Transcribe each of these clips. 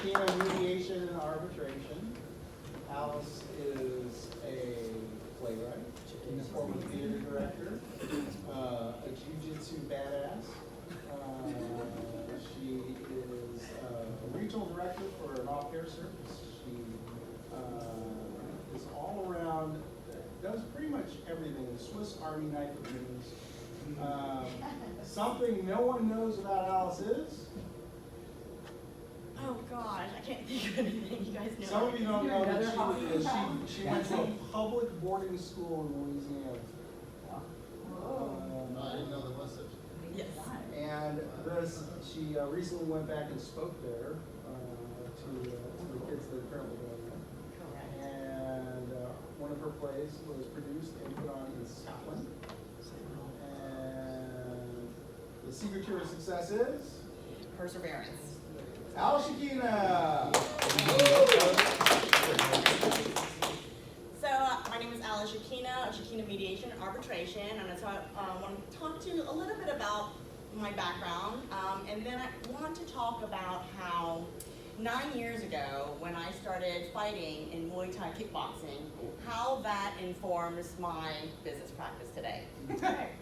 Shikina, Mediation and Arbitration. Alice is a playwright, a former theater director, a jiu-jitsu badass. She is a regional director for an au-pair service. She is all around, does pretty much everything. The Swiss Army knife of news. Something no one knows about Alice is. Oh gosh, I can't think of anything. You guys know. Some of you don't know that she went to a public boarding school in Louisiana. I didn't know there was such a thing. Yes. And she recently went back and spoke there to the kids that are currently going there. Correct. And one of her plays was produced and put on in Scotland. And the secret to her success is? Perseverance. Shikina. So my name is Shikina of Shikina Mediation and Arbitration, and so I want to talk to you a little bit about my background, and then I want to talk about how 9 years ago, when I started fighting in Muay Thai kickboxing, how that informs my business practice today.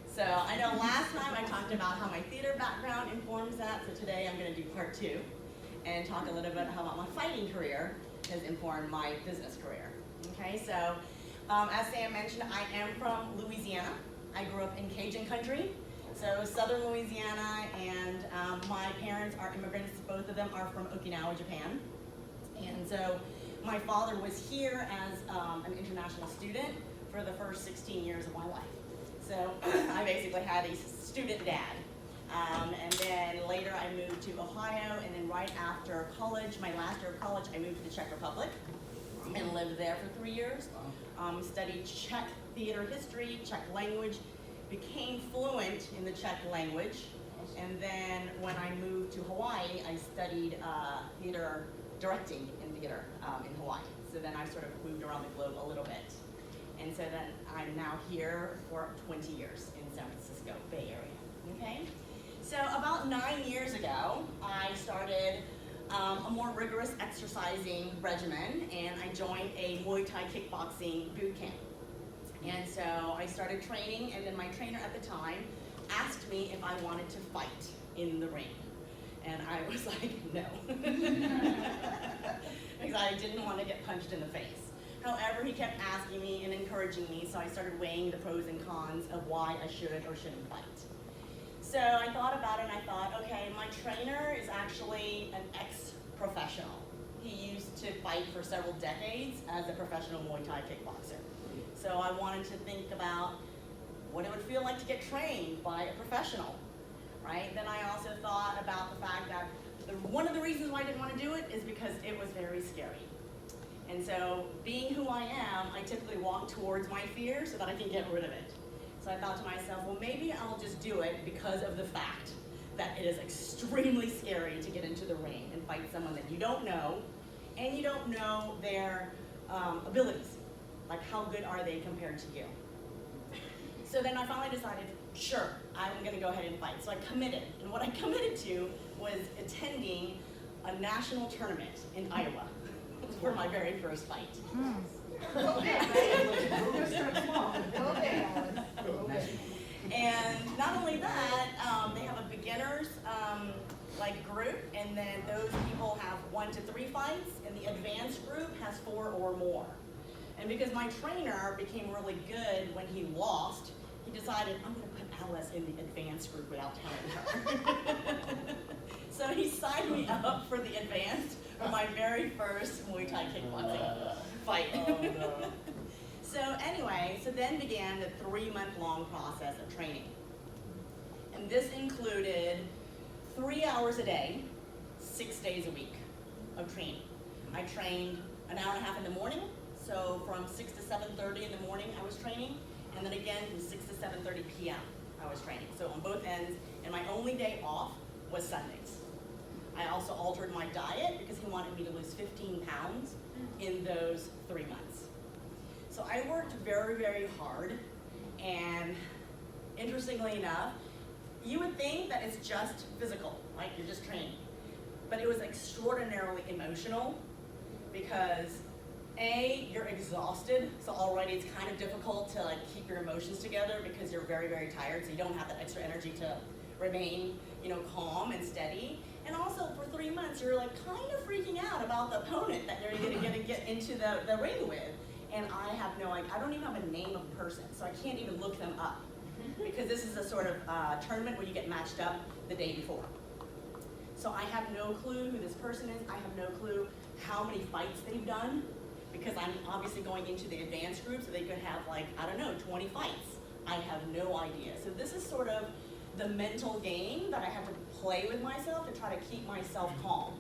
So I know last time I talked about how my theater background informs that, so today I'm going to do part 2 and talk a little bit about my fighting career has informed my business career. Okay, so as Sam mentioned, I am from Louisiana. I grew up in Cajun country, so southern Louisiana, and my parents are immigrants. Both of them are from Okinawa, Japan. And so my father was here as an international student for the first 16 years of my life. So I basically had a student dad. And then later I moved to Ohio, and then right after college, my last year of college, I moved to the Czech Republic and lived there for 3 years. Studied Czech theater history, Czech language, became fluent in the Czech language, and then when I moved to Hawaii, I studied theater directing in theater in Hawaii. So then I sort of moved around the globe a little bit. And so then I'm now here for 20 years in San Francisco Bay Area, okay? So about 9 years ago, I started a more rigorous exercising regimen, and I joined a Muay Thai kickboxing boot camp. And so I started training, and then my trainer at the time asked me if I wanted to fight in the ring. And I was like, no. Because I didn't want to get punched in the face. However, he kept asking me and encouraging me, so I started weighing the pros and cons of why I should or shouldn't fight. So I thought about it, and I thought, okay, my trainer is actually an ex-professional. He used to fight for several decades as a professional Muay Thai kickboxer. So I wanted to think about what it would feel like to get trained by a professional, right? Then I also thought about the fact that one of the reasons why I didn't want to do it is because it was very scary. And so being who I am, I typically walk towards my fear so that I can get rid of it. So I thought to myself, well, maybe I'll just do it because of the fact that it is extremely scary to get into the ring and fight someone that you don't know, and you don't know their abilities. Like, how good are they compared to you? So then I finally decided, sure, I'm going to go ahead and fight. So I committed. And what I committed to was attending a national tournament in Iowa for my very first fight. And not only that, they have a beginners group, and then those people have 1 to 3 fights, and the advanced group has 4 or more. And because my trainer became really good when he lost, he decided, I'm going to put Alice in the advanced group without telling her. So he signed me up for the advanced for my very first Muay Thai kickboxing fight. Oh, no. So anyway, so then began the 3-month-long process of training. And this included 3 hours a day, 6 days a week of training. I trained an hour and a half in the morning, so from 6 to 7:30 in the morning I was training, and then again from 6 to 7:30 p.m. I was training. So on both ends, and my only day off was Sundays. I also altered my diet because he wanted me to lose 15 pounds in those 3 months. So I worked very, very hard, and interestingly enough, you would think that it's just physical, right? You're just training. but it was extraordinarily emotional because A, you're exhausted, so already it's kind of difficult to like keep your emotions together because you're very, very tired, so you don't have that extra energy to remain, calm and steady. And also for 3 months, you're like kind of freaking out about the opponent that you're gonna get into the ring with. And I have I don't even have a name of a person, so I can't even look them up because this is a sort of tournament where you get matched up the day before. So I have no clue who this person is. I have no clue how many fights they've done because I'm obviously going into the advanced group, so they could have 20 fights. I have no idea. So this is sort of the mental game that I have to play with myself to try to keep myself calm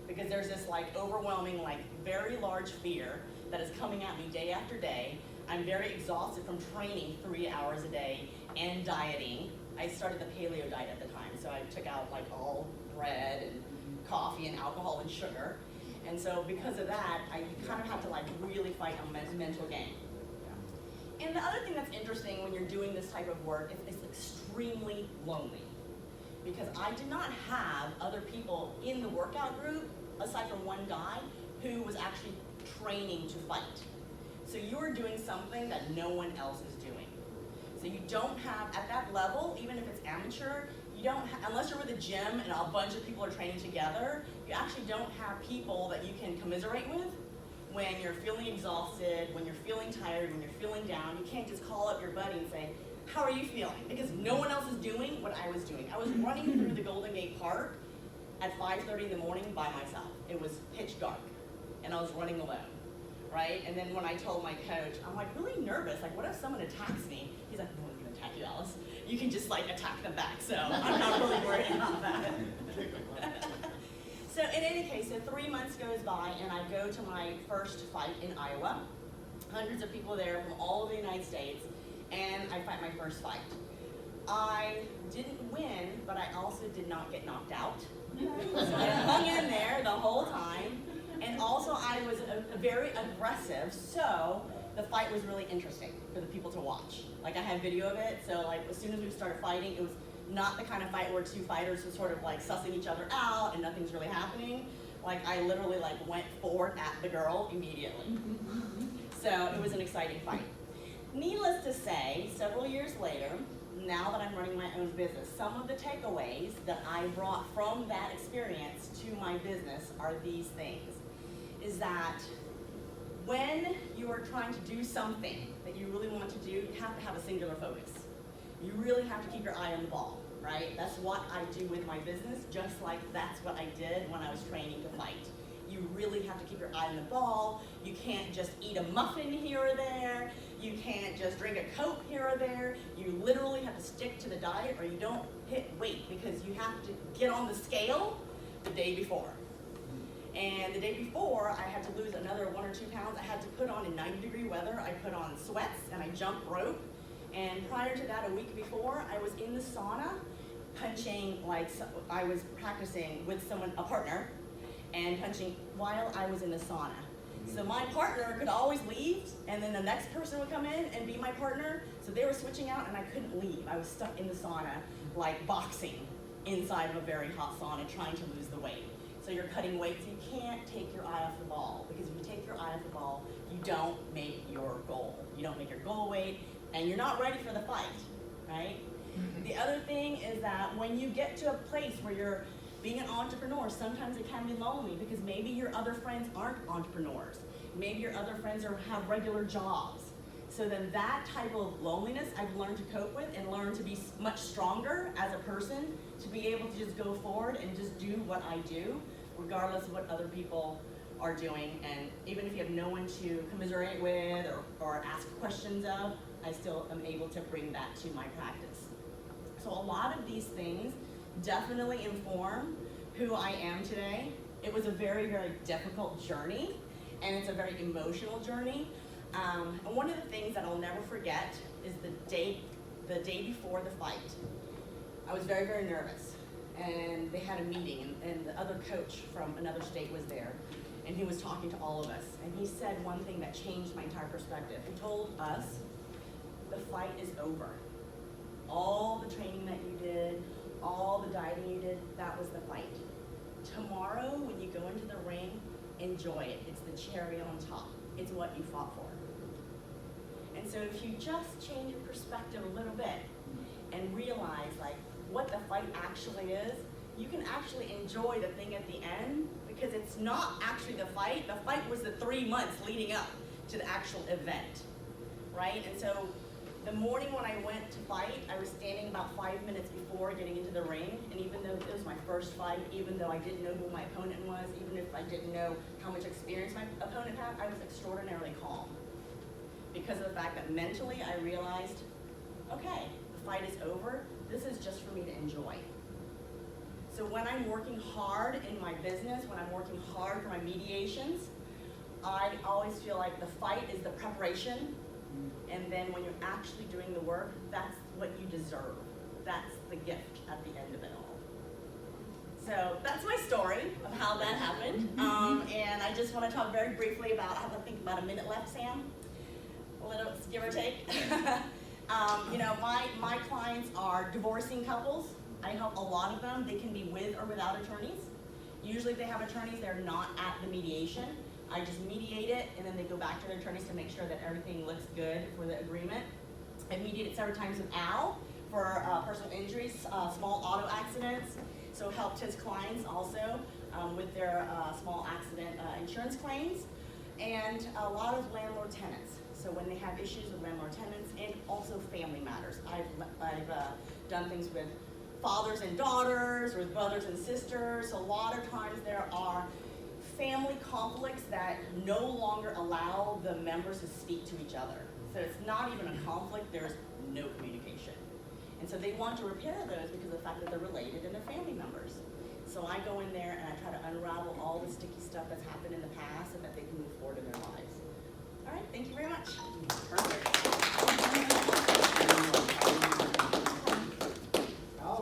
because there's this overwhelming, very large fear that is coming at me day after day. I'm very exhausted from training 3 hours a day and dieting. I started the paleo diet at the time, so I took out all bread and coffee and alcohol and sugar. And so because of that, I kind of have to really fight a mental game. And the other thing that's interesting when you're doing this type of work is it's extremely lonely. Because I did not have other people in the workout group, aside from one guy, who was actually training to fight. So you're doing something that no one else is doing. So you don't have, at that level, even if it's amateur, you don't unless you're with a gym and a bunch of people are training together, you actually don't have people that you can commiserate with when you're feeling exhausted, when you're feeling tired, when you're feeling down. You can't just call up your buddy and say, how are you feeling? Because no one else is doing what I was doing. I was running through the Golden Gate Park at 5:30 in the morning by myself. It was pitch dark, and I was running alone, right? And then when I told my coach, I'm really nervous. What if someone attacks me? He's like, no one's gonna attack you, Alice. You can just attack them back. So I'm not really worried about that. So in any case, so 3 months goes by, and I go to my first fight in Iowa. Hundreds of people there from all over the United States, and I fight my first fight. I didn't win, but I also did not get knocked out. So I hung in there the whole time, and also I was very aggressive, so the fight was really interesting for the people to watch. I had video of it, so as soon as we started fighting, it was not the kind of fight where two fighters are sort of sussing each other out and nothing's really happening. I literally went forward at the girl immediately. So it was an exciting fight. Needless to say, several years later, now that I'm running my own business, some of the takeaways that I brought from that experience to my business are these things. Is that when you are trying to do something that you really want to do, you have to have a singular focus. You really have to keep your eye on the ball, right? That's what I do with my business, just like that's what I did when I was training to fight. You really have to keep your eye on the ball. You can't just eat a muffin here or there. You can't just drink a Coke here or there. You literally have to stick to the diet or you don't hit weight because you have to get on the scale the day before. And the day before, I had to lose another 1 or 2 pounds. I had to put on in 90-degree weather. I put on sweats and I jumped rope. And prior to that, a week before, I was in the sauna punching I was practicing with a partner, and punching while I was in the sauna. So my partner could always leave, and then the next person would come in and be my partner. So they were switching out, and I couldn't leave. I was stuck in the sauna, boxing inside of a very hot sauna, trying to lose the weight. So you're cutting weights, you can't take your eye off the ball, because if you take your eye off the ball, you don't make your goal. You don't make your goal weight, and you're not ready for the fight, right? The other thing is that when you get to a place where you're being an entrepreneur, sometimes it can be lonely because maybe your other friends aren't entrepreneurs. Maybe your other friends have regular jobs. So then that type of loneliness I've learned to cope with and learned to be much stronger as a person to be able to just go forward and just do what I do, regardless of what other people are doing. And even if you have no one to commiserate with or ask questions of, I still am able to bring that to my practice. So a lot of these things definitely inform who I am today. It was a very, very difficult journey, and it's a very emotional journey. And one of the things that I'll never forget is the day before the fight. I was very, very nervous, and they had a meeting, and the other coach from another state was there, and he was talking to all of us, and he said one thing that changed my entire perspective. He told us, the fight is over. All the training that you did, all the dieting you did, that was the fight. tomorrow when you go into the ring, enjoy it. It's the cherry on top. It's what you fought for. And so if you just change your perspective a little bit and realize like what the fight actually is, you can actually enjoy the thing at the end, because it's not actually the fight. The fight was the 3 months leading up to the actual event, right? And so the morning when I went to fight, I was standing about 5 minutes before getting into the ring, and even though it was my first fight, even though I didn't know who my opponent was, even if I didn't know how much experience my opponent had, I was extraordinarily calm. Because of the fact that mentally I realized, okay, the fight is over, this is just for me to enjoy. So when I'm working hard in my business, when I'm working hard for my mediations, I always feel like the fight is the preparation, and then when you're actually doing the work, that's what you deserve. That's the gift at the end of it all. So that's my story of how that happened. And I just want to talk very briefly about, I have, I think, about a minute left, Sam. A little, give or take. You know, my clients are divorcing couples. I help a lot of them. They can be with or without attorneys. Usually if they have attorneys, they're not at the mediation. I just mediate it, and then they go back to their attorneys to make sure that everything looks good for the agreement. I mediated several times with Al for personal injuries, small auto accidents. So helped his clients also with their small accident insurance claims, and a lot of landlord-tenants. So when they have issues with landlord-tenants, and also family matters. I've done things with fathers and daughters, with brothers and sisters. A lot of times there are family conflicts that no longer allow the members to speak to each other. So it's not even a conflict, there's no communication. And so they want to repair those because of the fact that they're related and they're family members. So I go in there and I try to unravel all the sticky stuff that's happened in the past so that they can move forward in their lives. All right, thank you very much.